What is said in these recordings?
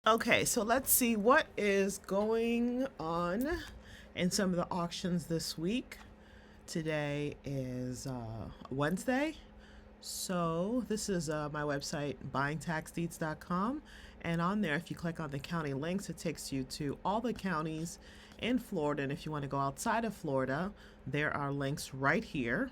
Okay, so let's see what is going on in some of the auctions this week. Today is Wednesday. So this is my website, buyingtaxdeeds.com. And on there, if you click on the county links, it takes you to all the counties in Florida. And if you want to go outside of Florida, there are links right here.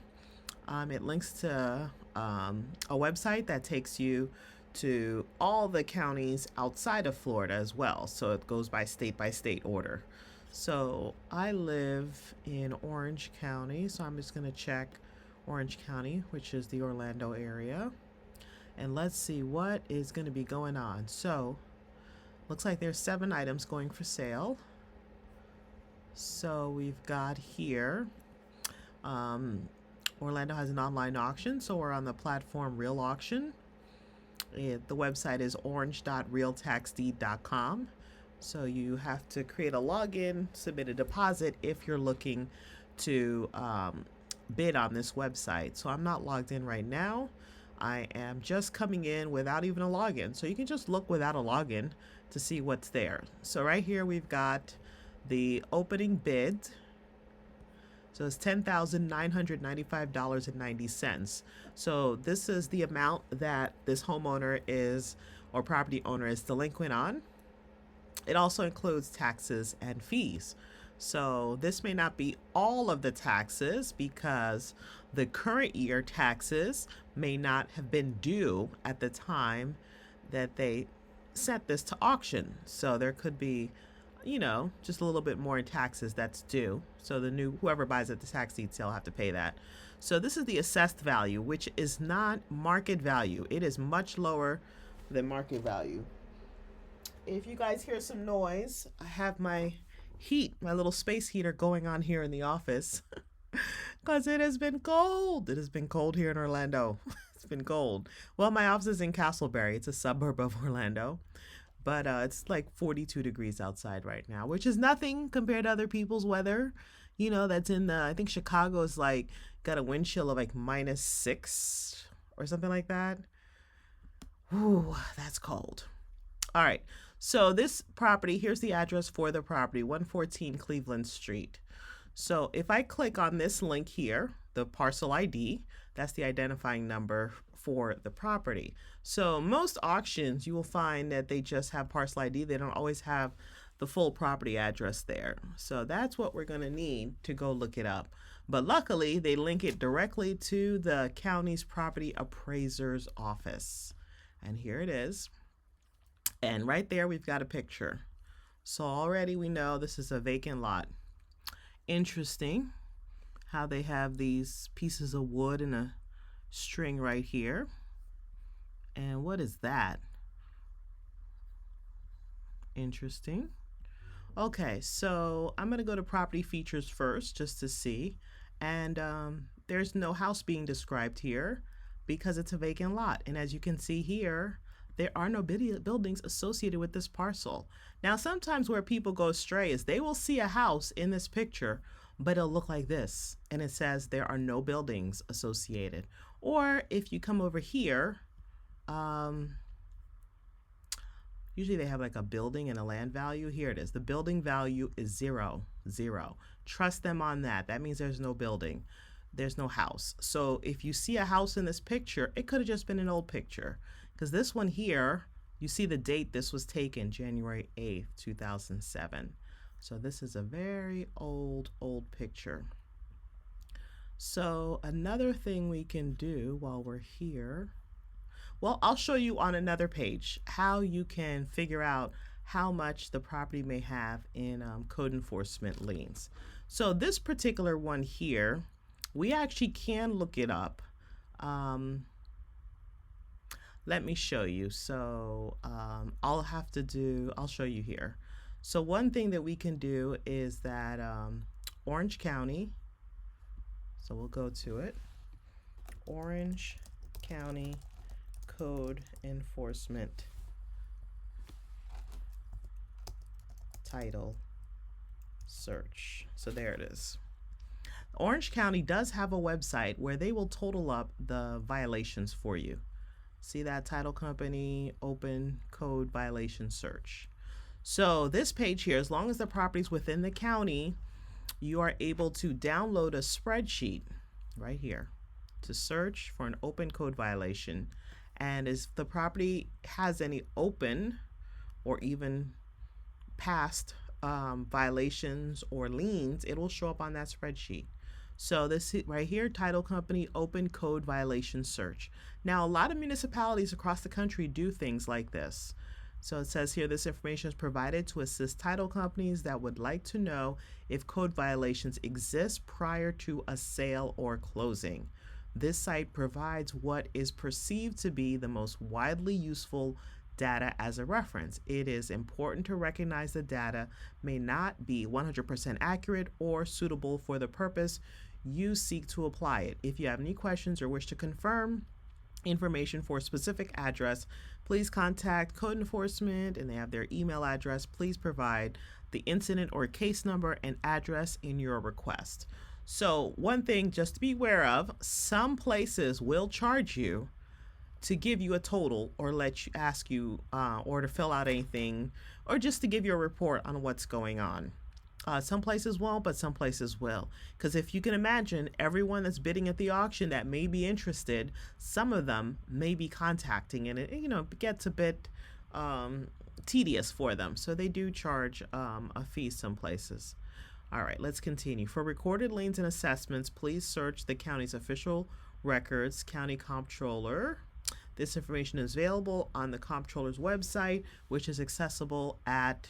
It links to a website that takes you to all the counties outside of Florida as well. So it goes by state order. So I live in Orange County. So I'm just going to check Orange County, which is the Orlando area. And let's see what is going to be going on. So looks like there's 7 items going for sale. So we've got here Orlando has an online auction, so we're on the platform Real Auction. The website is orange.realtaxdeed.com. So you have to create a login, submit a deposit if you're looking to bid on this website. So I'm not logged in right now. I am just coming in without even a login. So you can just look without a login to see what's there. So right here we've got the opening bid. So it's $10,995.90. So this is the amount that this homeowner is or property owner is delinquent on. It also includes taxes and fees. So this may not be all of the taxes because the current year taxes may not have been due at the time that they sent this to auction. So there could be just a little bit more in taxes that's due. So whoever buys at the tax deed sale have to pay that. So this is the assessed value, which is not market value. It is much lower than market value. If you guys hear some noise, I have my little space heater going on here in the office because it has been cold. It has been cold here in Orlando. It's been cold. Well, my office is in Castleberry. It's a suburb of Orlando. But it's like 42 degrees outside right now, which is nothing compared to other people's weather. That's I think Chicago is got a wind chill of like -6 or something like that. Ooh, that's cold. All right. So this property, here's the address for the property, 114 Cleveland Street. So if I click on this link here, the parcel ID, that's the identifying number for the property. So most auctions, you will find that they just have parcel ID. They don't always have the full property address there. So that's what we're going to need to go look it up. But luckily, they link it directly to the county's property appraiser's office. And here it is. And right there, we've got a picture. So already we know this is a vacant lot. Interesting how they have these pieces of wood and a string right here. And what is that? Interesting. Okay, so I'm going to go to property features first just to see. And there's no house being described here because it's a vacant lot. And as you can see here, there are no buildings associated with this parcel. Now, sometimes where people go astray is they will see a house in this picture, but it'll look like this. And it says there are no buildings associated. Or if you come over here, usually they have like a building and a land value. Here it is. The building value is 0, 0. Trust them on that. That means there's no building. There's no house. So if you see a house in this picture, it could have just been an old picture. Because this one here, you see the date this was taken, January 8th, 2007. So this is a very old picture. So another thing we can do while we're here, well, I'll show you on another page how you can figure out how much the property may have in code enforcement liens. So this particular one here, we actually can look it up. Let me show you. So I'll show you here. So one thing that we can do is that Orange County, so we'll go to it, Orange County Code Enforcement Title Search. So there it is. Orange County does have a website where they will total up the violations for you. See that title company open code violation search. So this page here, as long as the property's within the county, you are able to download a spreadsheet right here to search for an open code violation. And if the property has any open or even past violations or liens, it will show up on that spreadsheet. So this right here, title company open code violation search. Now, a lot of municipalities across the country do things like this. So it says here, this information is provided to assist title companies that would like to know if code violations exist prior to a sale or closing. This site provides what is perceived to be the most widely useful data as a reference. It is important to recognize the data may not be 100% accurate or suitable for the purpose you seek to apply it. If you have any questions or wish to confirm information for a specific address, please contact code enforcement and they have their email address. Please provide the incident or case number and address in your request. So one thing just to be aware of, some places will charge you to give you a total or let you ask you or to fill out anything or just to give you a report on what's going on. Some places won't, but some places will. Because if you can imagine, everyone that's bidding at the auction that may be interested, some of them may be contacting, and it gets a bit tedious for them. So they do charge a fee some places. All right, let's continue. For recorded liens and assessments, please search the county's official records, County Comptroller. This information is available on the Comptroller's website, which is accessible at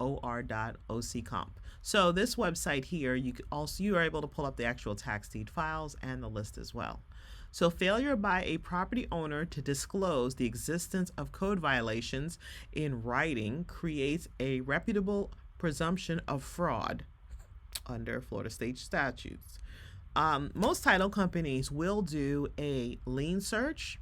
or.ocomp. So this website here, you are able to pull up the actual tax deed files and the list as well. So failure by a property owner to disclose the existence of code violations in writing creates a reputable presumption of fraud under Florida state statutes. Most title companies will do a lien search.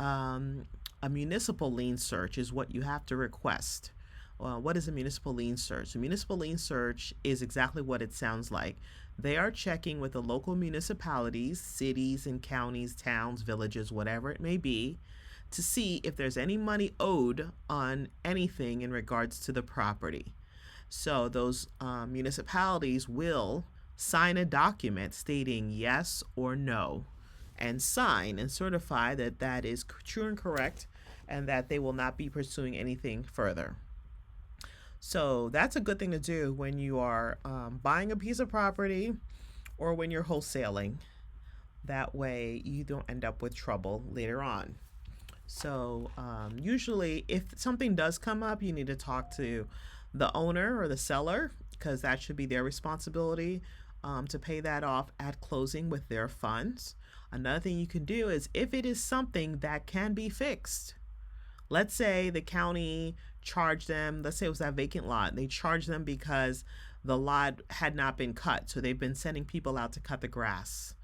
A municipal lien search is what you have to request. What is a municipal lien search? A municipal lien search is exactly what it sounds like. They are checking with the local municipalities, cities and counties, towns, villages, whatever it may be, to see if there's any money owed on anything in regards to the property. So those municipalities will sign a document stating yes or no, and sign and certify that that is true and correct, and that they will not be pursuing anything further. So that's a good thing to do when you are buying a piece of property or when you're wholesaling. That way you don't end up with trouble later on. So usually if something does come up, you need to talk to the owner or the seller, because that should be their responsibility to pay that off at closing with their funds. Another thing you can do is if it is something that can be fixed. Let's say the county charged them, let's say it was that vacant lot. They charged them because the lot had not been cut. So they've been sending people out to cut the grass.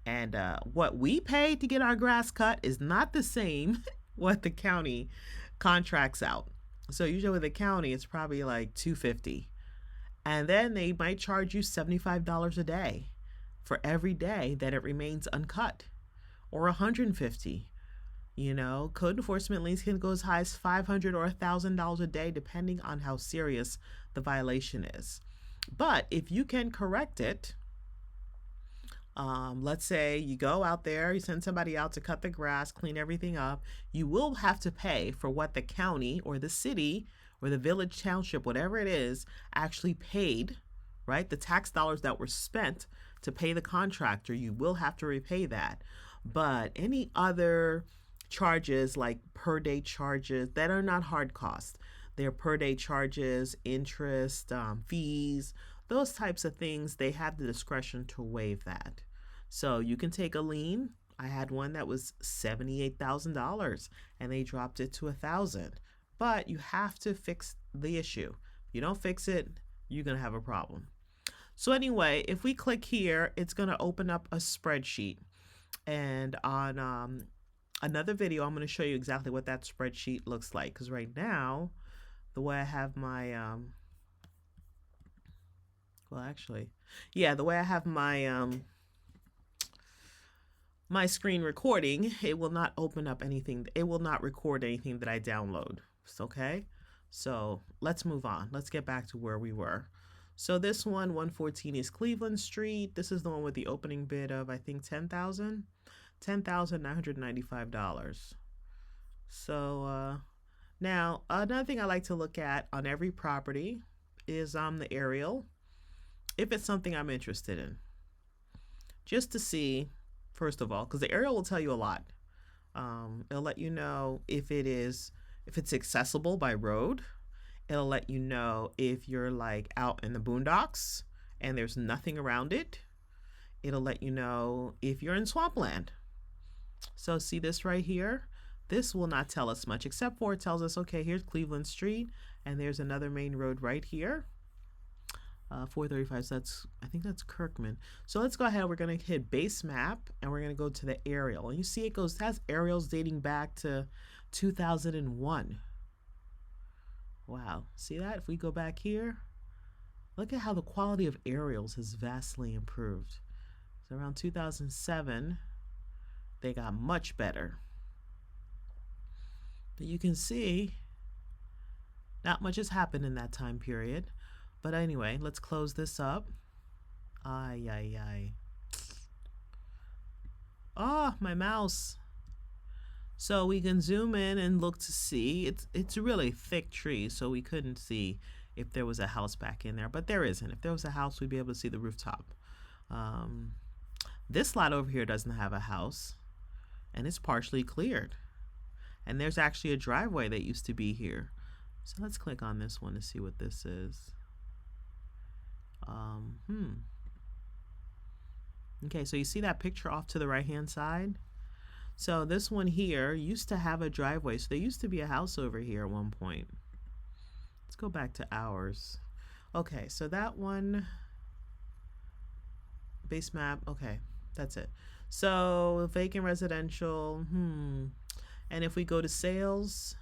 And what we pay to get our grass cut is not the same what the county contracts out. So usually with the county, it's probably like $250. And then they might charge you $75 a day for every day that it remains uncut, or $150. Code enforcement liens can go as high as $500 or $1,000 a day, depending on how serious the violation is. But if you can correct it, let's say you go out there, you send somebody out to cut the grass, clean everything up, you will have to pay for what the county or the city or the village, township, whatever it is, actually paid, right? The tax dollars that were spent to pay the contractor, you will have to repay that. But any other charges like per day charges that are not hard costs, they're per day charges, interest, fees, those types of things, they have the discretion to waive that. So you can take a lien. I had one that was $78,000 and they dropped it to $1,000. But you have to fix the issue. If you don't fix it, you're going to have a problem. So anyway, if we click here, it's going to open up a spreadsheet. And on another video, I'm going to show you exactly what that spreadsheet looks like. Because right now, the way I have my, the way I have my my screen recording, it will not open up anything. It will not record anything that I download. Okay. So let's move on. Let's get back to where we were. So this one, 114 East Cleveland Street. This is the one with the opening bid of, I think, $10,995. So now another thing I like to look at on every property is the aerial, if it's something I'm interested in, just to see, first of all, because the aerial will tell you a lot. It'll let you know if it's accessible by road. It'll let you know if you're like out in the boondocks and there's nothing around it. It'll let you know if you're in swampland. So see this right here? This will not tell us much, except for it tells us, okay, here's Cleveland Street, and there's another main road right here. 435, so I think that's Kirkman. So let's go ahead, we're gonna hit base map, and we're gonna go to the aerial. And you see it has aerials dating back to 2001. Wow, see that? If we go back here, look at how the quality of aerials has vastly improved. So around 2007, they got much better. But you can see not much has happened in that time period. But anyway, let's close this up. Ay. Oh, my mouse. So we can zoom in and look to see. It's a really thick tree, so we couldn't see if there was a house back in there. But there isn't. If there was a house, we'd be able to see the rooftop. This lot over here doesn't have a house, and it's partially cleared. And there's actually a driveway that used to be here. So let's click on this one to see what this is. Okay, so you see that picture off to the right-hand side? So this one here used to have a driveway. So there used to be a house over here at one point. Let's go back to ours. Okay, so that one, base map, okay, that's it. So vacant residential, and if we go to sales,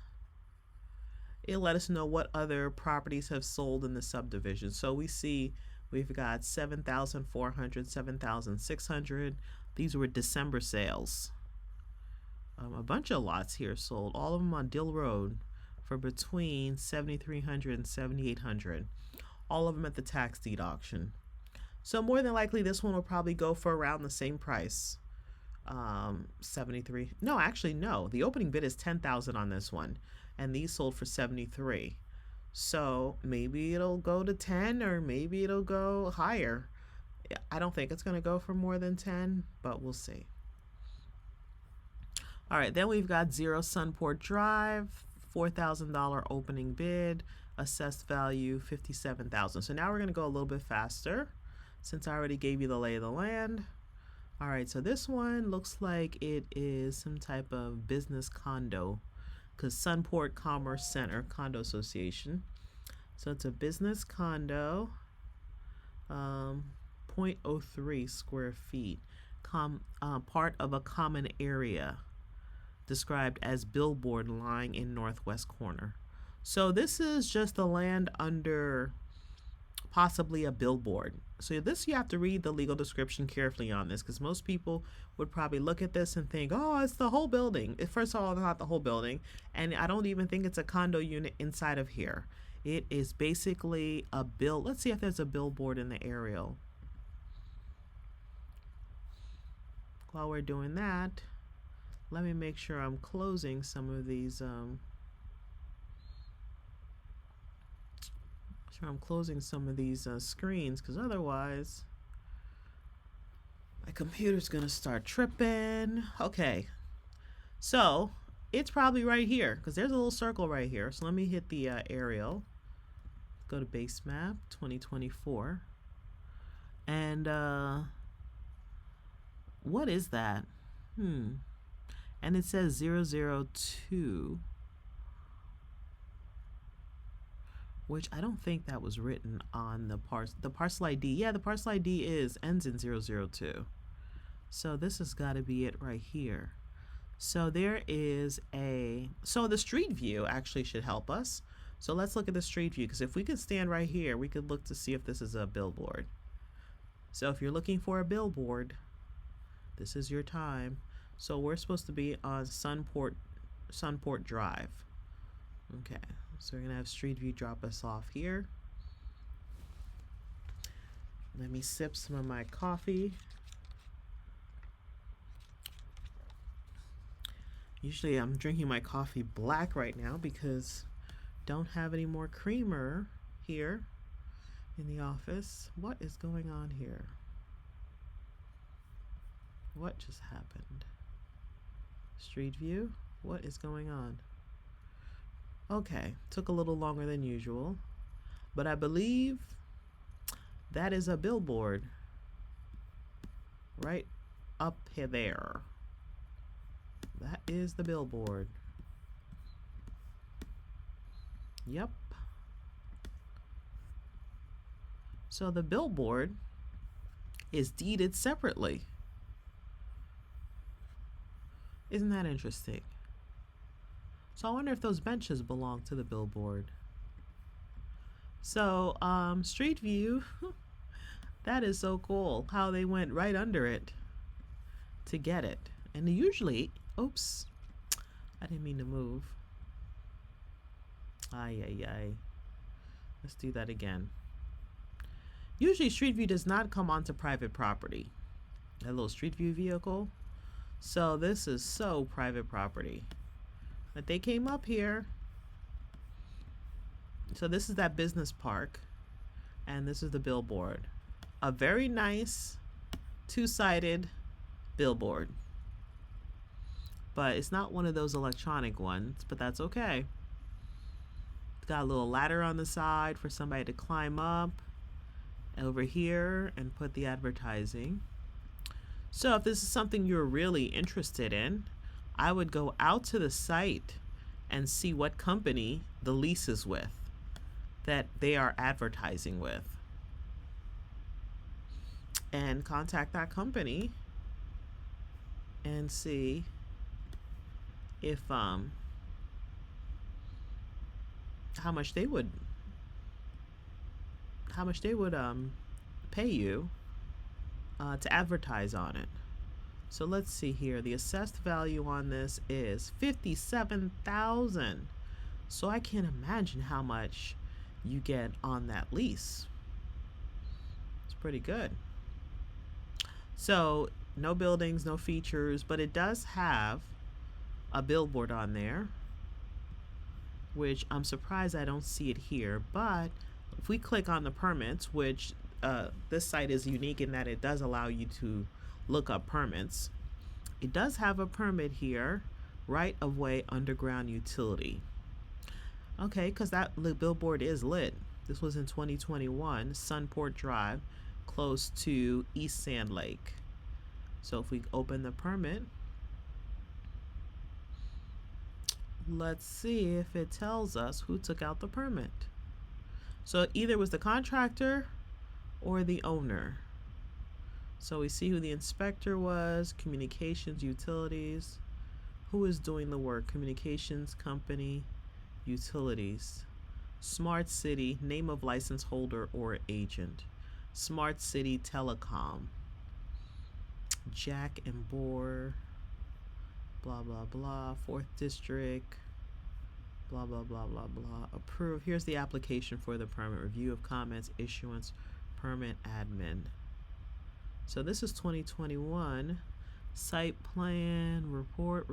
it'll let us know what other properties have sold in the subdivision. So we see we've got 7,400, 7,600. These were December sales. A bunch of lots here sold, all of them on Dill Road for between 7,300 and 7,800. All of them at the tax deed auction. So more than likely this one will probably go for around the same price. 73. No, actually no. The opening bid is 10,000 on this one, and these sold for 73. So maybe it'll go to 10, or maybe it'll go higher. I don't think it's going to go for more than 10, but we'll see. All right, then we've got 0 Sunport Drive, $4,000 opening bid, assessed value $57,000. So now we're going to go a little bit faster since I already gave you the lay of the land. All right, so this one looks like it is some type of business condo, because Sunport Commerce Center Condo Association. So it's a business condo, 0.03 square feet, part of a common area described as Billboard lying in northwest corner. So this is just the land under possibly a billboard. So this, you have to read the legal description carefully on this, because most people would probably look at this and think, oh, it's the whole building. First of all, it's not the whole building, and I don't even think it's a condo unit inside of here. It is basically a let's see if there's a billboard in the aerial. While we're doing that, let me make sure I'm closing some of these screens, because otherwise my computer's gonna start tripping. Okay, so it's probably right here, because there's a little circle right here. So let me hit the aerial, go to base map 2024, and what is that? And it says 002, which I don't think that was written on the parcel ID. Yeah, the parcel ID ends in 002. So this has got to be it right here. So there is so the street view actually should help us. So let's look at the street view, because if we could stand right here, we could look to see if this is a billboard. So if you're looking for a billboard, This is your time. So we're supposed to be on Sunport Drive. Okay, so we're gonna have Street View drop us off here. Let me sip some of my coffee. Usually I'm drinking my coffee black right now because don't have any more creamer here in the office. What is going on here? What just happened? Street View? What is going on? Okay, took a little longer than usual, but I believe that is a billboard right up here there. That is the billboard. Yep. So the billboard is deeded separately. Isn't that interesting? So I wonder if those benches belong to the billboard. So Street View, that is so cool how they went right under it to get it. And usually, oops, I didn't mean to move. Ay, ay, ay. Let's do that again. Usually Street View does not come onto private property. That little Street View vehicle. So this is so private property. But they came up here. So this is that business park. And this is the billboard. A very nice two-sided billboard. But it's not one of those electronic ones, but that's okay. It's got a little ladder on the side for somebody to climb up over here and put the advertising. So if this is something you're really interested in, I would go out to the site and see what company the lease is with that they are advertising with, and contact that company and see if how much they would pay you to advertise on it. So let's see here. The assessed value on this is $57,000. So I can't imagine how much you get on that lease. It's pretty good. So no buildings, no features, but it does have a billboard on there, which I'm surprised I don't see it here. But if we click on the permits, which this site is unique in that it does allow you to look up permits. It does have a permit here, right of way underground utility. Okay, because that billboard is lit. This was in 2021, Sunport Drive, close to East Sand Lake. So if we open the permit, let's see if it tells us who took out the permit. So either it was the contractor or the owner. So we see who the inspector was, communications, utilities. Who is doing the work? Communications company, utilities. Smart City, name of license holder or agent. Smart City Telecom. Jack and Bohr, blah, blah, blah. 4th District, blah, blah, blah, blah, blah. Approve. Here's the application for the permit. Review of comments, issuance, permit admin. So this is 2021. Site plan, report.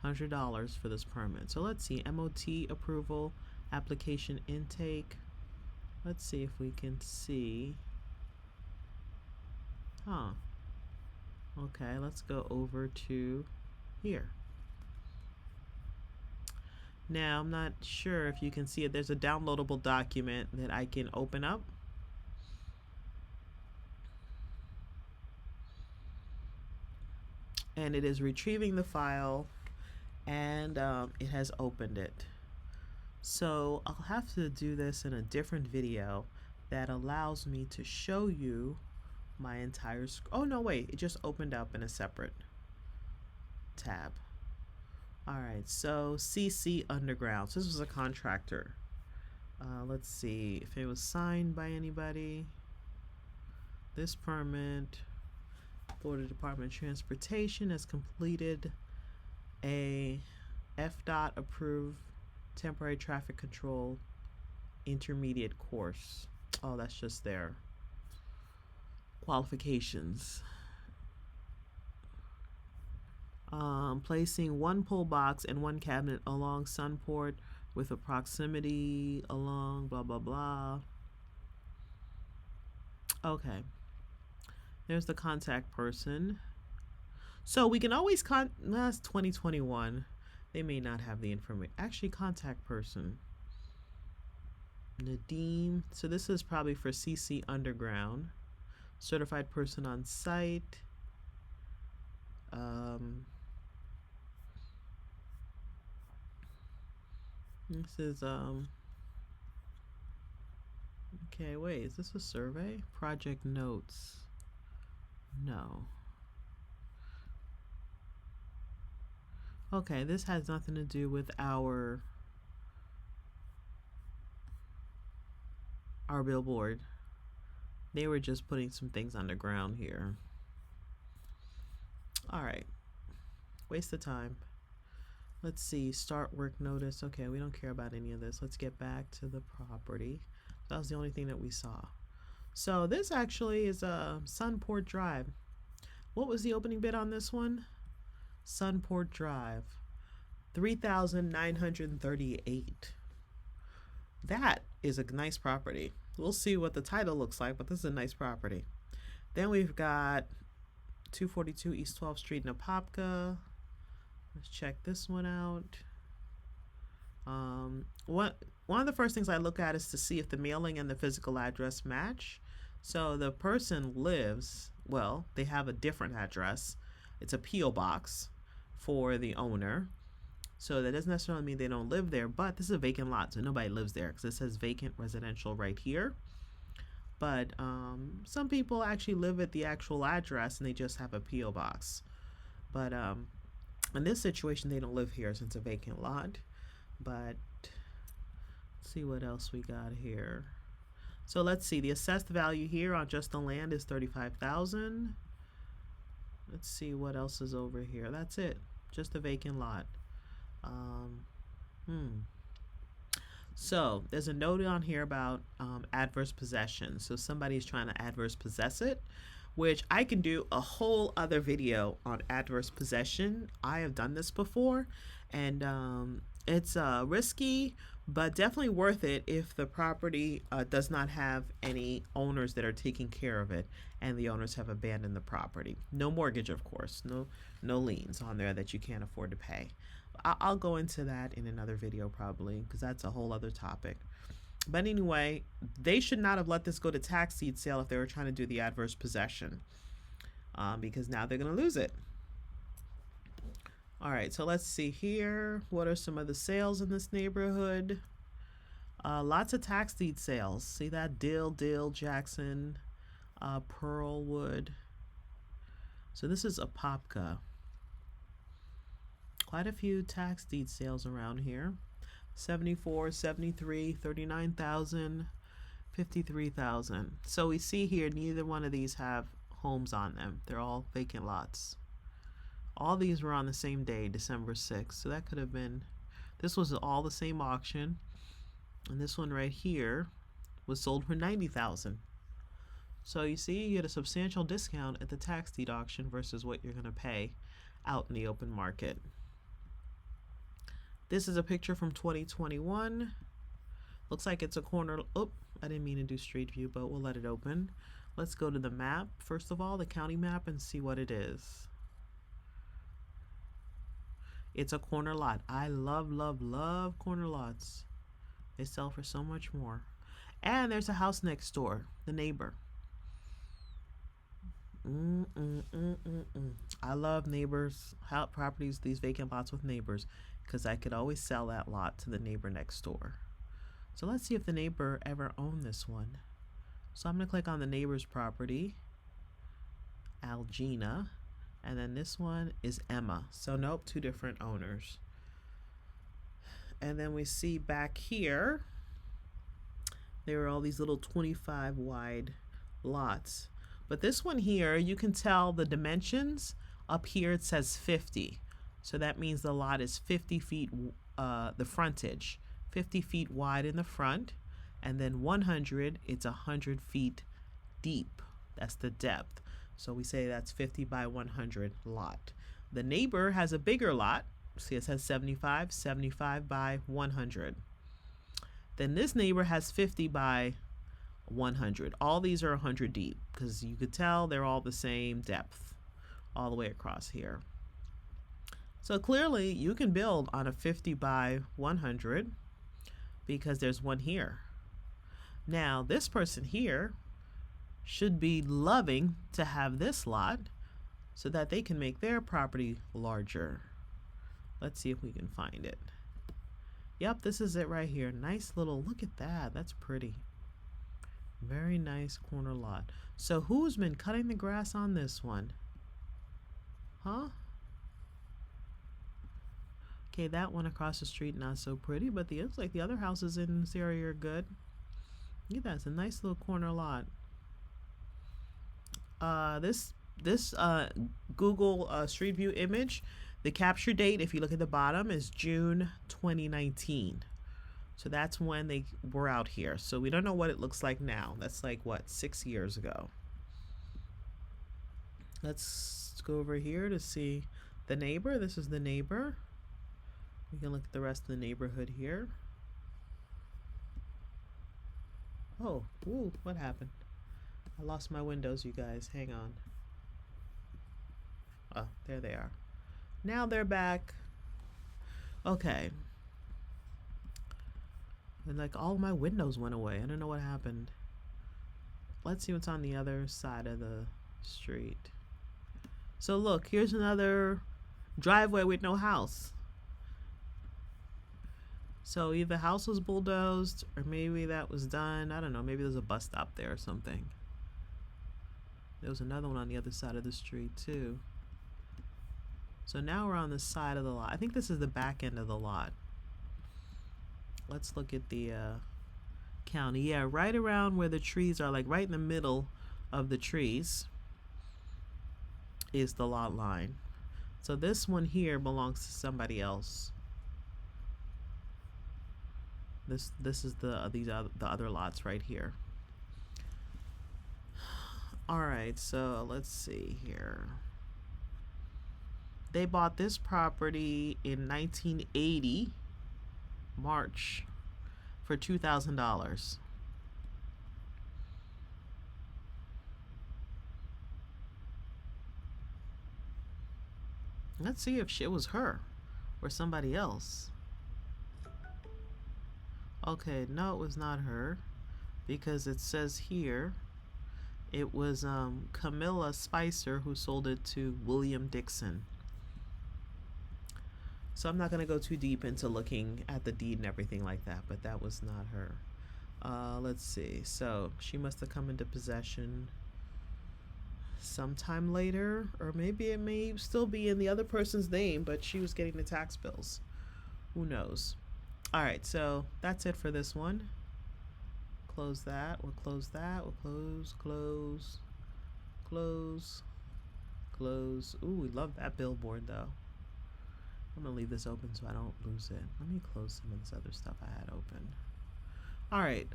$100 for this permit. So let's see, MOT approval, application intake. Let's see if we can see. Okay, let's go over to here. Now, I'm not sure if you can see it. There's a downloadable document that I can open up. And it is retrieving the file, and it has opened it. So I'll have to do this in a different video that allows me to show you my entire oh no, wait, it just opened up in a separate tab. Alright, so CC Underground. So this was a contractor. Let's see if it was signed by anybody. This permit, Florida Department of Transportation has completed a FDOT approved temporary traffic control intermediate course. Oh, that's just their qualifications. Placing one pull box and one cabinet along Sunport with a proximity along blah blah blah. Okay, there's the contact person. So we can always that's 2021. They may not have the information. Actually, contact person. Nadeem. So this is probably for CC Underground. Certified person on site. This is okay, wait, is this a survey? Project notes. No. Okay, this has nothing to do with our billboard. They were just putting some things underground here. All right. Waste of time. Let's see, start work notice. Okay, we don't care about any of this. Let's get back to the property. That was the only thing that we saw. So this actually is a Sunport Drive. What was the opening bid on this one? Sunport Drive, $3,938. That is a nice property. We'll see what the title looks like, but this is a nice property. Then we've got 242 East 12th Street in Apopka. Let's check this one out. One of the first things I look at is to see if the mailing and the physical address match. So the person lives, well, they have a different address. It's a P.O. box for the owner. So that doesn't necessarily mean they don't live there, but this is a vacant lot, so nobody lives there because it says vacant residential right here. But some people actually live at the actual address and they just have a P.O. box. But in this situation, they don't live here since it's a vacant lot. But let's see what else we got here. So let's see, the assessed value here on just the land is $35,000. Let's see what else is over here. That's it, just a vacant lot. So there's a note on here about adverse possession. So somebody's trying to adverse possess it, which I can do a whole other video on adverse possession. I have done this before, and it's risky, but definitely worth it if the property does not have any owners that are taking care of it and the owners have abandoned the property. No mortgage, of course, no liens on there that you can't afford to pay. I'll go into that in another video probably, because that's a whole other topic. But anyway, they should not have let this go to tax deed sale if they were trying to do the adverse possession, because now they're going to lose it. All right, so let's see here. What are some of the sales in this neighborhood? Lots of tax deed sales. See that? Dill, Jackson, Pearlwood. So this is Apopka. Quite a few tax deed sales around here. 74, 73, 39,000, 53,000. So we see here neither one of these have homes on them. They're all vacant lots. All these were on the same day, December 6th. So that could have been, this was all the same auction. And this one right here was sold for 90,000. So you see, you get a substantial discount at the tax deed auction versus what you're going to pay out in the open market. This is a picture from 2021. Looks like it's a corner. Oh, I didn't mean to do street view, but we'll let it open. Let's go to the map, first of all, the county map, and see what it is. It's a corner lot. I love corner lots. They sell for so much more. And there's a house next door, the neighbor. I love neighbors, properties, these vacant lots with neighbors, because I could always sell that lot to the neighbor next door. So let's see if the neighbor ever owned this one. So I'm going to click on the neighbor's property, Algina, and then this one is Emma. So nope, two different owners. And then we see back here, there are all these little 25 wide lots. But this one here, you can tell the dimensions. Up here it says 50. So that means the lot is 50 feet, the frontage, 50 feet wide in the front. And then 100, it's 100 feet deep. That's the depth. So we say that's 50 by 100 lot. The neighbor has a bigger lot. See, it says 75, 75 by 100. Then this neighbor has 50 by 100. All these are 100 deep because you could tell they're all the same depth all the way across here. So clearly you can build on a 50 by 100 because there's one here. Now this person here should be loving to have this lot so that they can make their property larger. Let's see if we can find it. Yep, this is it right here. Nice little, look at that. That's pretty. Very nice corner lot. So who's been cutting the grass on this one? Huh? Okay, that one across the street not so pretty, but it looks like the other houses in this area are good. Look at that, it's a nice little corner lot. This Google Street View image, the capture date, if you look at the bottom, is June 2019. So that's when they were out here. So we don't know what it looks like now. That's like, what, 6 years ago. Let's go over here to see the neighbor. This is the neighbor. We can look at the rest of the neighborhood here. Oh, ooh, what happened? I lost my windows, you guys. Hang on. Oh, there they are. Now they're back. Okay. And like all my windows went away. I don't know what happened. Let's see what's on the other side of the street. So look, here's another driveway with no house. So either the house was bulldozed or maybe that was done. I don't know. Maybe there's a bus stop there or something. There was another one on the other side of the street too. So now we're on the side of the lot. I think this is the back end of the lot. Let's look at the county. Yeah, right around where the trees are, like right in the middle of the trees is the lot line. So this one here belongs to somebody else. This is the other lots right here. All right, so let's see here. They bought this property in 1980, March, for $2,000. Let's see if it was her or somebody else. Okay, no, it was not her, because it says here it was Camilla Spicer who sold it to William Dixon. So I'm not going to go too deep into looking at the deed and everything like that, but that was not her. Let's see. So she must have come into possession sometime later, or maybe it may still be in the other person's name, but she was getting the tax bills. Who knows? All right, so that's it for this one. Close that. We'll close that. We'll close. Ooh, we love that billboard though. I'm gonna leave this open so I don't lose it. Let me close some of this other stuff I had open. All right,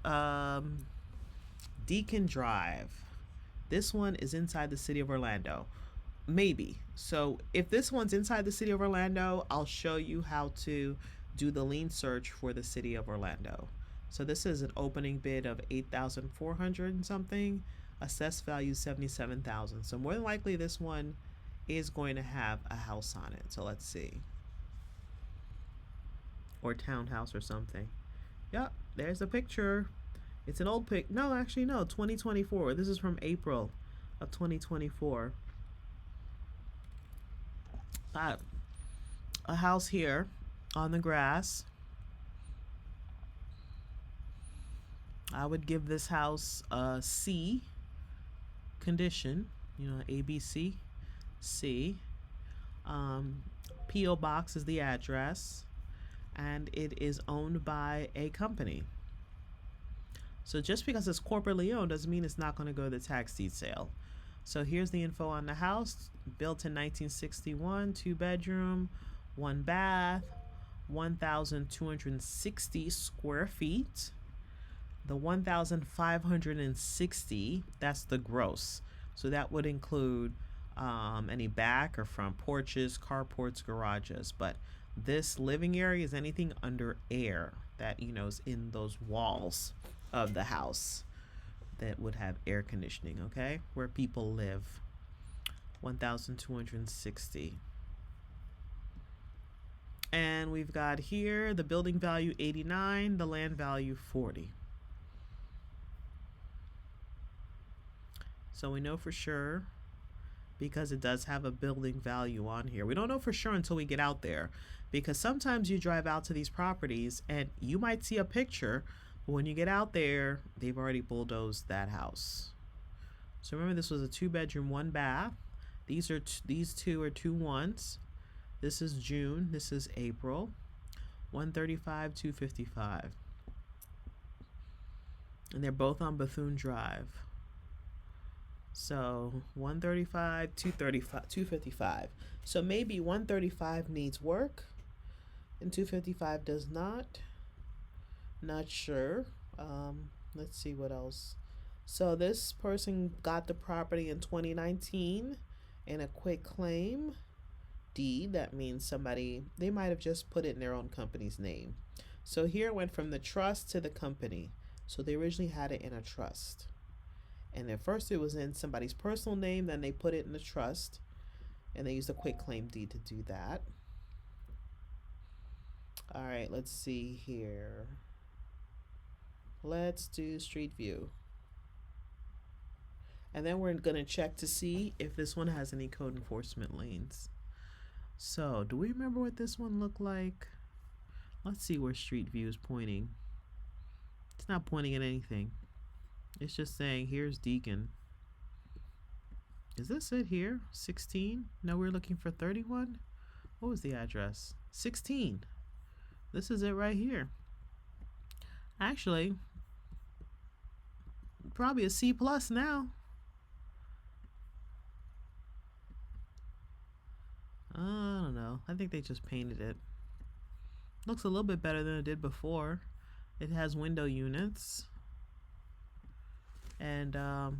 Deacon Drive. This one is inside the city of Orlando. Maybe. So if this one's inside the city of Orlando, I'll show you how to do the lien search for the city of Orlando. So this is an opening bid of $8,400 and something. Assessed value $77,000. So more than likely this one is going to have a house on it. So let's see. Or townhouse or something. Yep, there's a picture. It's an old pic. No, actually no, 2024. This is from April of 2024. A house here on the grass. I would give this house a C condition, you know, ABC, C. P.O. Box is the address, and it is owned by a company. So just because it's corporately owned doesn't mean it's not going to go to the tax deed sale. So here's the info on the house. Built in 1961, 2 bedroom, 1 bath, 1,260 square feet. The 1,560, that's the gross. So that would include any back or front porches, carports, garages. But this living area is anything under air that, is in those walls of the house that would have air conditioning, okay? Where people live. 1,260. And we've got here the building value 89, the land value 40. So we know for sure because it does have a building value on here. We don't know for sure until we get out there, because sometimes you drive out to these properties and you might see a picture, but when you get out there, they've already bulldozed that house. So remember, this was a 2 bedroom, 1 bath. These two are 2 1s. This is June. This is April. 135, 255. And they're both on Bethune Drive. So 135, 235, 255. So maybe 135 needs work and 255 does not. Not sure. Let's see what else. So this person got the property in 2019 in a quick claim deed. That means they might have just put it in their own company's name. So here it went from the trust to the company. So they originally had it in a trust. And at first it was in somebody's personal name, then they put it in the trust, and they used a quick claim deed to do that. All right, let's see here. Let's do street view. And then we're gonna check to see if this one has any code enforcement lanes. So do we remember what this one looked like? Let's see where street view is pointing. It's not pointing at anything. It's just saying, here's Deacon. Is this it here? 16? No, we're looking for 31? What was the address? 16. This is it right here. Actually, probably a C plus now. I don't know. I think they just painted it. Looks a little bit better than it did before. It has window units. And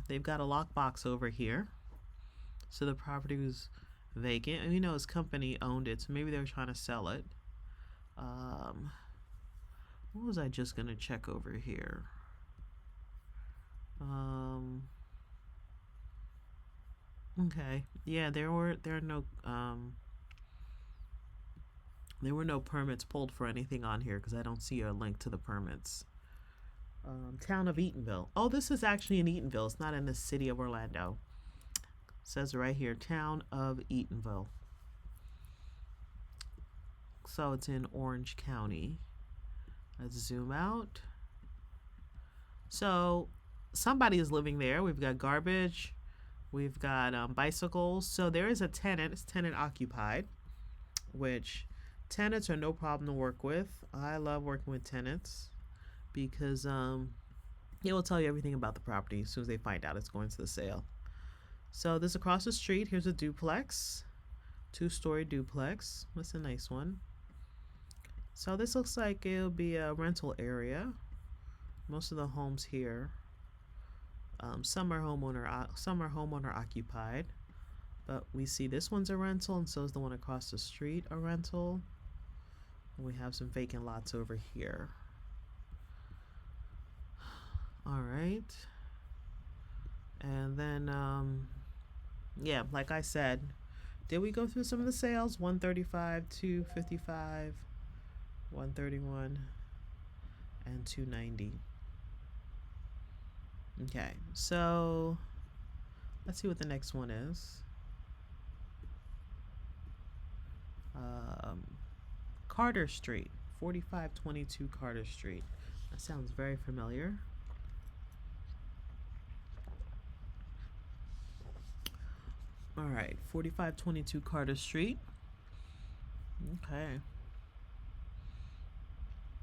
they've got a lockbox over here. So the property was vacant. And his company owned it, so maybe they were trying to sell it. What was I just gonna check over here? Okay. Yeah, there were no permits pulled for anything on here because I don't see a link to the permits. Town of Eatonville. Oh, this is actually in Eatonville. It's not in the city of Orlando. It says right here, Town of Eatonville. So it's in Orange County. Let's zoom out. So somebody is living there. We've got garbage. We've got bicycles. So there is a tenant. It's tenant occupied, which tenants are no problem to work with. I love working with tenants, because they will tell you everything about the property as soon as they find out it's going to the sale. So this across the street, here's a duplex, 2-story duplex. That's a nice one. So this looks like it'll be a rental area. Most of the homes here, some are homeowner occupied, but we see this one's a rental, and so is the one across the street a rental. And we have some vacant lots over here. All right. And then, yeah, like I said, did we go through some of the sales? 135, 255, 131, and 290. Okay, so let's see what the next one is. Carter Street, 4522 Carter Street. That sounds very familiar. All right, 4522 Carter Street. Okay.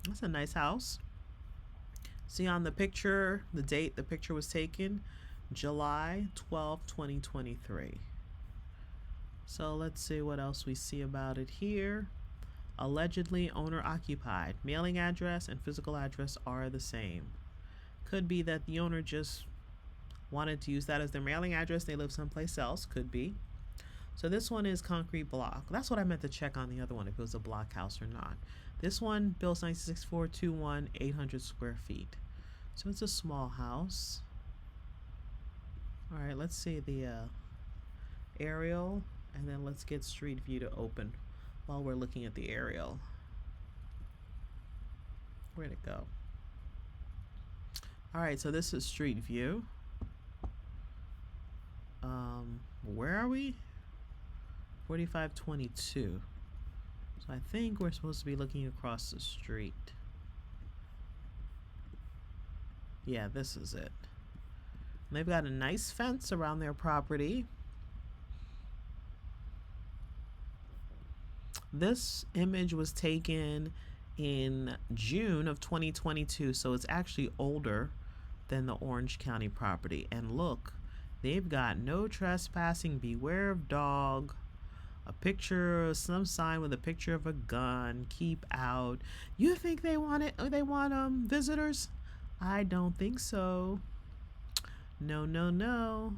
That's a nice house. See on the picture, the date the picture was taken, July 12, 2023. So let's see what else we see about it here. Allegedly owner occupied. Mailing address and physical address are the same. Could be that the owner just wanted to use that as their mailing address. They live someplace else. Could be. So this one is concrete block. That's what I meant to check on the other one, if it was a block house or not. This one, built 1964-21, 800 square feet. So it's a small house. All right, let's see the aerial, and then let's get street view to open while we're looking at the aerial. Where'd it go? All right, so this is street view. Where are we? 4522. So I think we're supposed to be looking across the street. Yeah, this is it. And they've got a nice fence around their property. This image was taken in June of 2022, so it's actually older than the Orange County property. And look, they've got no trespassing, beware of dog, a picture, some sign with a picture of a gun, keep out. You think they want it? They want visitors? I don't think so. No, no, no.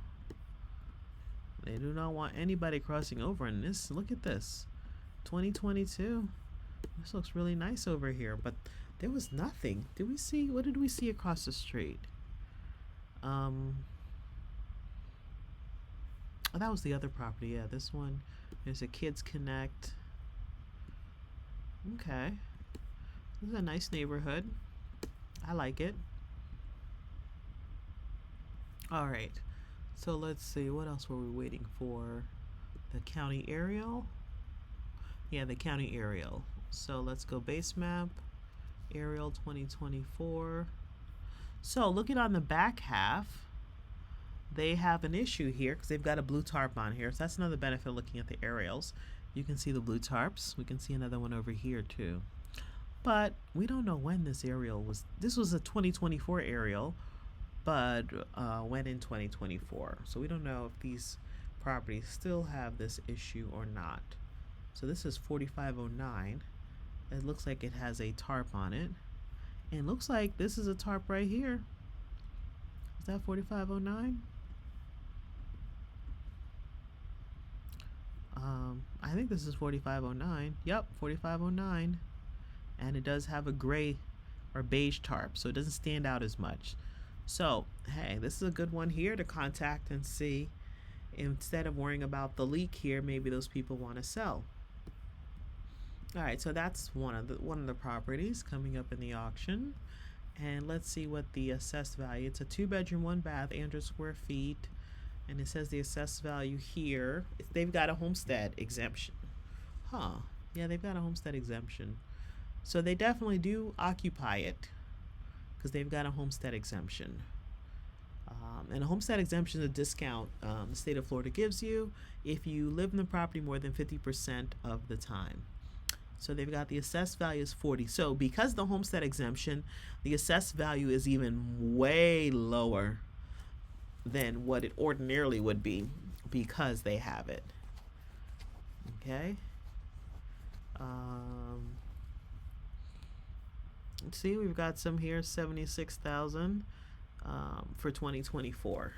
They do not want anybody crossing over. And this, look at this, 2022. This looks really nice over here, but there was nothing. Did we see? What did we see across the street? Oh, that was the other property. Yeah, this one. There's a Kids Connect. Okay. This is a nice neighborhood. I like it. All right. So let's see. What else were we waiting for? The county aerial? Yeah, the county aerial. So let's go base map. Aerial 2024. So looking on the back half, they have an issue here because they've got a blue tarp on here. So that's another benefit of looking at the aerials. You can see the blue tarps. We can see another one over here too. But we don't know when this aerial was. This was a 2024 aerial, but went in 2024. So we don't know if these properties still have this issue or not. So this is 4509. It looks like it has a tarp on it. And it looks like this is a tarp right here. Is that 4509? I think this is 4509. Yep, 4509. And it does have a gray or beige tarp, so it doesn't stand out as much. So, hey, this is a good one here to contact and see. Instead of worrying about the leak here, maybe those people want to sell. All right, so that's one of the properties coming up in the auction. And let's see what the assessed value. It's a 2-bedroom, 1-bath, 800 square feet. And it says the assessed value here, they've got a homestead exemption. Huh. Yeah, they've got a homestead exemption. So they definitely do occupy it because they've got a homestead exemption. And a homestead exemption is a discount the state of Florida gives you if you live in the property more than 50% of the time. So they've got the assessed value is 40. So because the homestead exemption, the assessed value is even way lower than what it ordinarily would be because they have it. Okay. Let's see, we've got some here, 76,000 for 2024.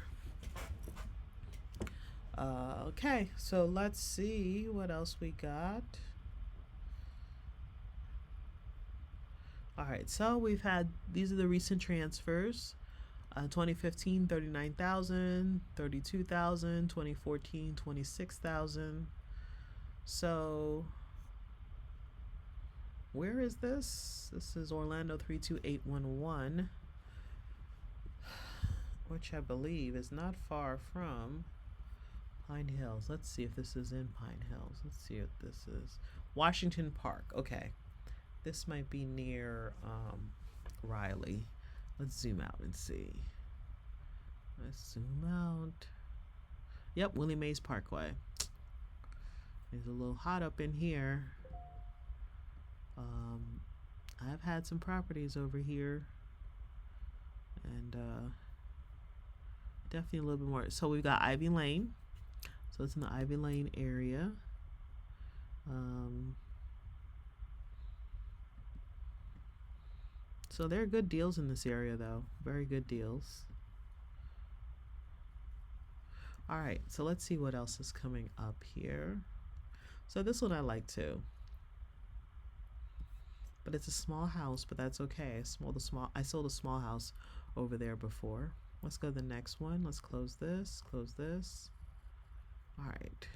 Okay, so let's see what else we got. All right, so we've had, these are the recent transfers. 2015, 39,000, 32,000, 2014, 26,000. So where is this? This is Orlando 32811, which I believe is not far from Pine Hills. Let's see if this is in Pine Hills. Let's see what this is. Washington Park. Okay. This might be near Riley. Let's zoom out and see. Let's zoom out. Yep, Willie Mays Parkway. It's a little hot up in here. I've had some properties over here, and definitely a little bit more. So we've got Ivy Lane. So it's in the Ivy Lane area. So there are good deals in this area, though. Very good deals. All right, so let's see what else is coming up here. So this one I like too. But it's a small house, but that's okay. I sold a small house over there before. Let's go to the next one. Let's close this, close this. All right.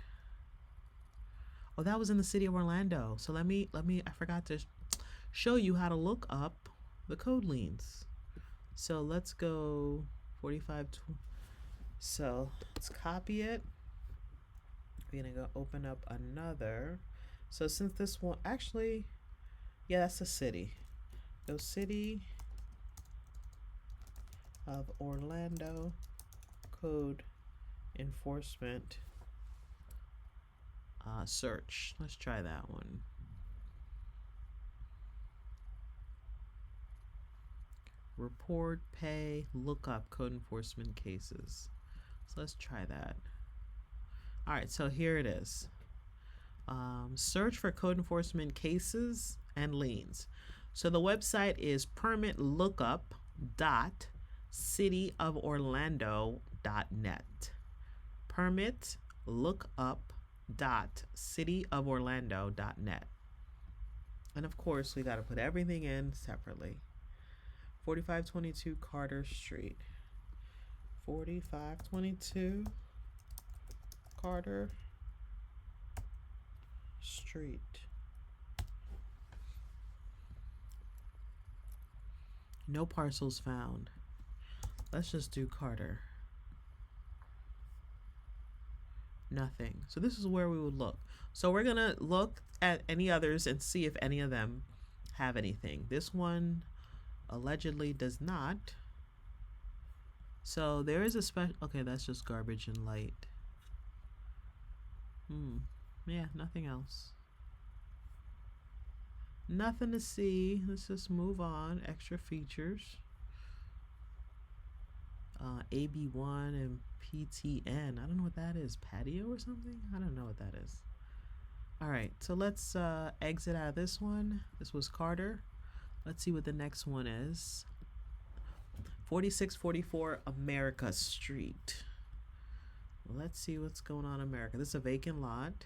Oh, that was in the city of Orlando. So let me, I forgot to show you how to look up the code liens. So let's go 45. So let's copy it. We're gonna go open up another. So since this one, actually, yeah, that's the city. Go city of Orlando code enforcement search. Let's try that one. Report, pay, look up code enforcement cases. So let's try that. All right, so here it is. Search for code enforcement cases and liens. So the website is permitlookup.cityoforlando.net. Permitlookup.cityoforlando.net. And of course, we got to put everything in separately. 4522 Carter Street. 4522 Carter Street. No parcels found. Let's just do Carter. Nothing. So this is where we would look. So we're gonna look at any others and see if any of them have anything. This one allegedly does not. So there is a special, okay, that's just garbage and light. Yeah, nothing else. Nothing to see. Let's just move on. Extra features. AB1 and PTN. I don't know what that is. Patio or something? I don't know what that is. All right, so let's exit out of this one. This was Carter. Let's see what the next one is. 4644 America Street. Let's see what's going on in America. This is a vacant lot.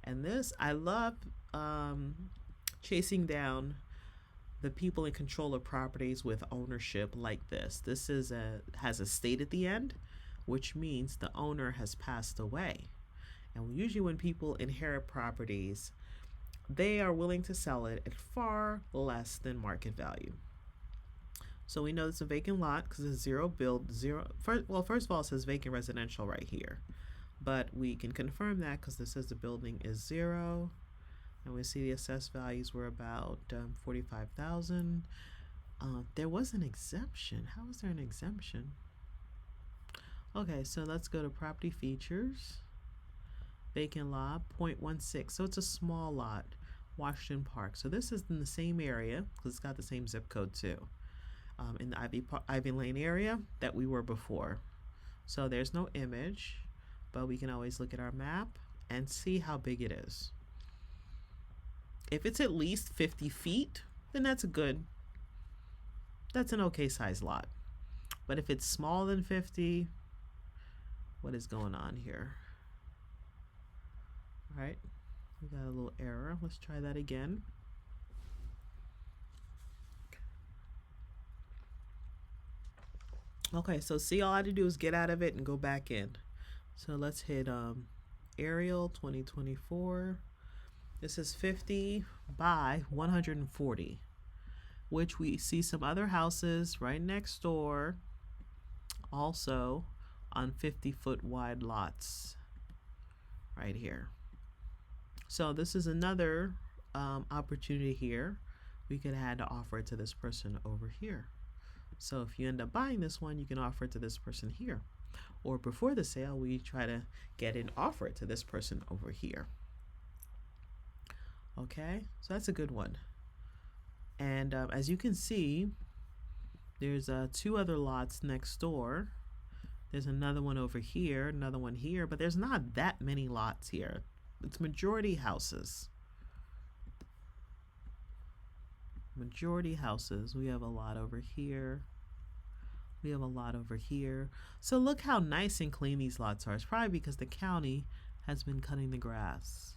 And this, I love chasing down the people in control of properties with ownership like this. This is has a state at the end, which means the owner has passed away. And usually when people inherit properties, they are willing to sell it at far less than market value. So we know it's a vacant lot because it's first of all, it says vacant residential right here. But we can confirm that because this says the building is 0. And we see the assessed values were about 45,000. There was an exemption. How was there an exemption? Okay, so let's go to property features. Vacant lot, 0.16. So it's a small lot, Washington Park. So this is in the same area because it's got the same zip code too. In the Ivy Lane area that we were before. So there's no image, but we can always look at our map and see how big it is. If it's at least 50 feet, then that's an okay size lot. But if it's smaller than 50, what is going on here? All right, we got a little error. Let's try that again. Okay, so see, all I had to do is get out of it and go back in. So let's hit Aerial 2024. This is 50 by 140, which we see some other houses right next door also on 50-foot wide lots right here. So this is another opportunity here. We could add to offer it to this person over here. So if you end up buying this one, you can offer it to this person here. Or before the sale, we try to get an offer to this person over here. Okay, so that's a good one. And as you can see, there's 2 other lots next door. There's another one over here, another one here, but there's not that many lots here. It's majority houses. Majority houses. We have a lot over here. We have a lot over here. So look how nice and clean these lots are. It's probably because the county has been cutting the grass,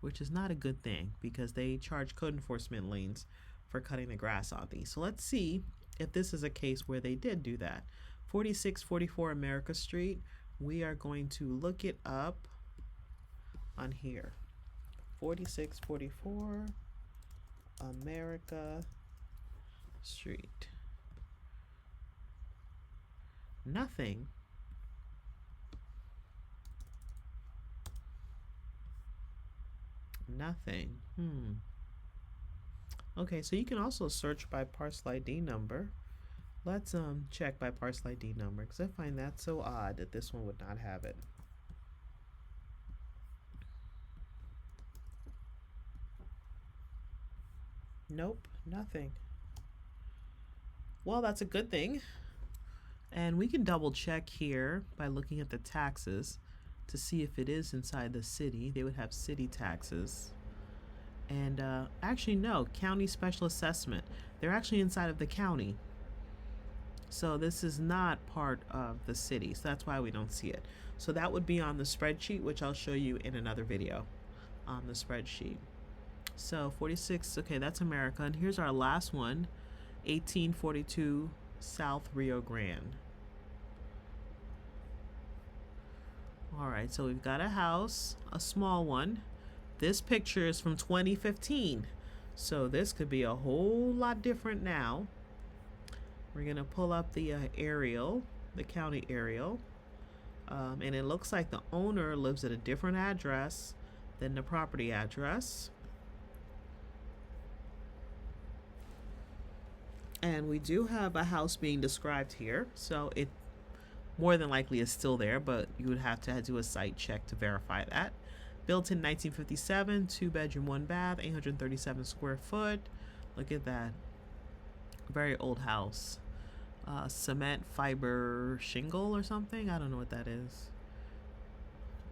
which is not a good thing because they charge code enforcement liens for cutting the grass on these. So let's see if this is a case where they did do that. 4644 America Street. We are going to look it up on here. 4644 America Street. Nothing. Nothing. Okay, so you can also search by parcel ID number. Let's check by parcel ID number because I find that so odd that this one would not have it. Nope, nothing. Well, that's a good thing. And we can double check here by looking at the taxes to see if it is inside the city. They would have city taxes. And actually, no, county special assessment. They're actually inside of the county. So this is not part of the city. So that's why we don't see it. So that would be on the spreadsheet, which I'll show you in another video on the spreadsheet. So 46, okay, that's America. And here's our last one, 1842 South Rio Grande. All right, so we've got a house, a small one. This picture is from 2015. So this could be a whole lot different now. We're gonna pull up the aerial, the county aerial. And it looks like the owner lives at a different address than the property address. And we do have a house being described here. So it more than likely is still there, but you would have to do a site check to verify that. Built in 1957, 2-bedroom, 1-bath, 837 square foot. Look at that. Very old house. Cement fiber shingle or something. I don't know what that is.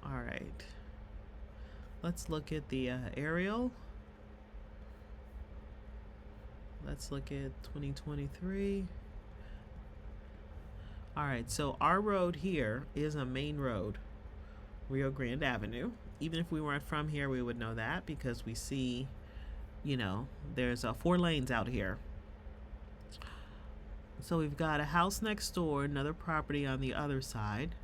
All right. Let's look at the aerial. Let's look at 2023. All right, so our road here is a main road, Rio Grande Avenue. Even if we weren't from here, we would know that because we see, you know, there's 4 lanes out here. So we've got a house next door, another property on the other side.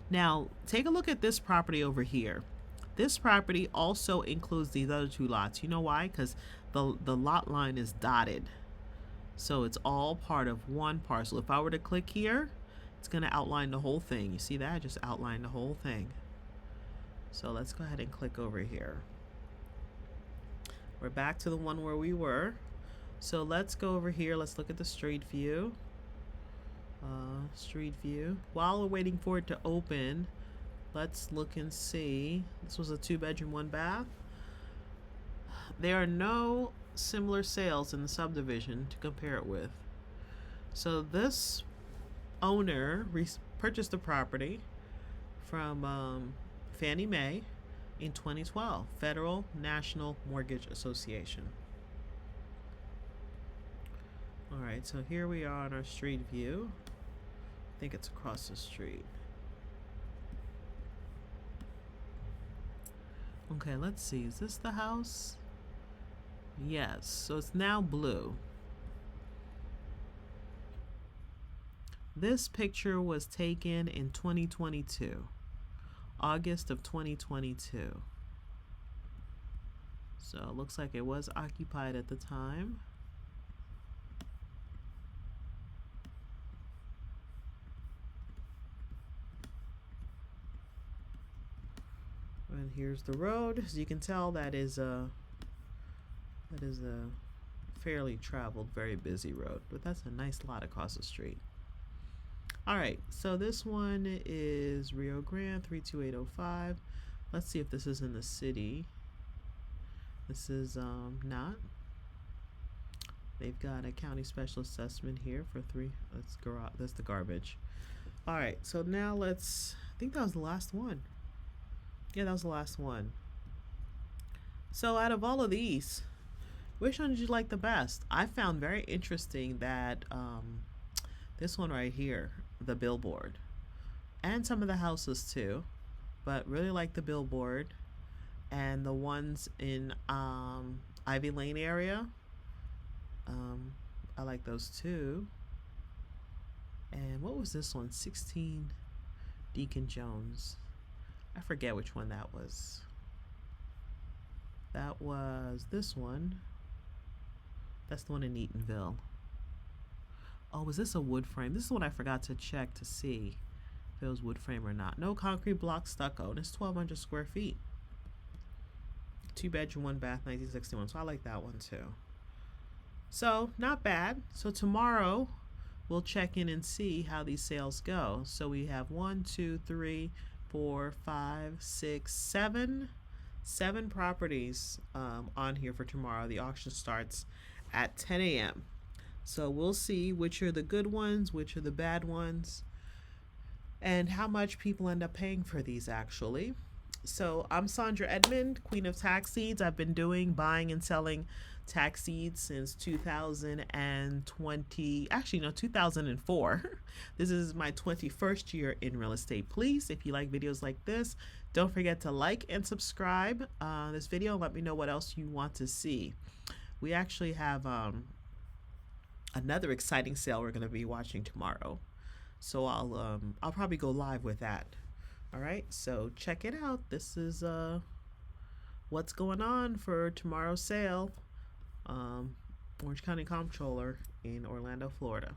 Now, take a look at this property over here. This property also includes these other 2 lots. You know why? Because the lot line is dotted. So it's all part of one parcel. If I were to click here, it's going to outline the whole thing. You see that? I just outlined the whole thing. So let's go ahead and click over here. We're back to the one where we were. So let's go over here. Let's look at the street view. Street view. While we're waiting for it to open, let's look and see. This was a 2-bedroom, 1-bath. There are no similar sales in the subdivision to compare it with. So this owner purchased the property from Fannie Mae in 2012, Federal National Mortgage Association. All right, so here we are on our street view. I think it's across the street. Okay, let's see. Is this the house? Yes, so it's now blue. This picture was taken in 2022, August of 2022. So it looks like it was occupied at the time. And here's the road. As you can tell, that is a fairly traveled, very busy road, but that's a nice lot across the street. All right, so this one is Rio Grande 32805. Let's see if this is in the city. This is not. They've got a county special assessment here for 3. That's the garbage. All right, so now I think that was the last one. Yeah, that was the last one. So out of all of these, which one did you like the best? I found very interesting that this one right here, the Billboard, and some of the houses too, but really like the Billboard and the ones in Ivy Lane area. Um, I like those too. And what was this one? 16 Deacon Jones. I forget which one that was. That was this one. That's the one in Eatonville. Oh, was this a wood frame? This is what I forgot to check to see if it was wood frame or not. No concrete block stucco. And it's 1,200 square feet. 2 bedroom, 1 bath, 1961. So I like that one too. So not bad. So tomorrow we'll check in and see how these sales go. So we have 1, 2, 3, 4, 5, 6, 7 properties on here for tomorrow. The auction starts at 10 a.m. So we'll see which are the good ones, which are the bad ones, and how much people end up paying for these actually. So I'm Sandra Edmond, Queen of Tax Seeds. I've been buying and selling tax seeds since 2020, actually no, 2004. This is my 21st year in real estate. Please, if you like videos like this, don't forget to like and subscribe this video and let me know what else you want to see. We actually have another exciting sale we're going to be watching tomorrow. So I'll probably go live with that. All right, so check it out. This is what's going on for tomorrow's sale. Orange County Comptroller in Orlando, Florida.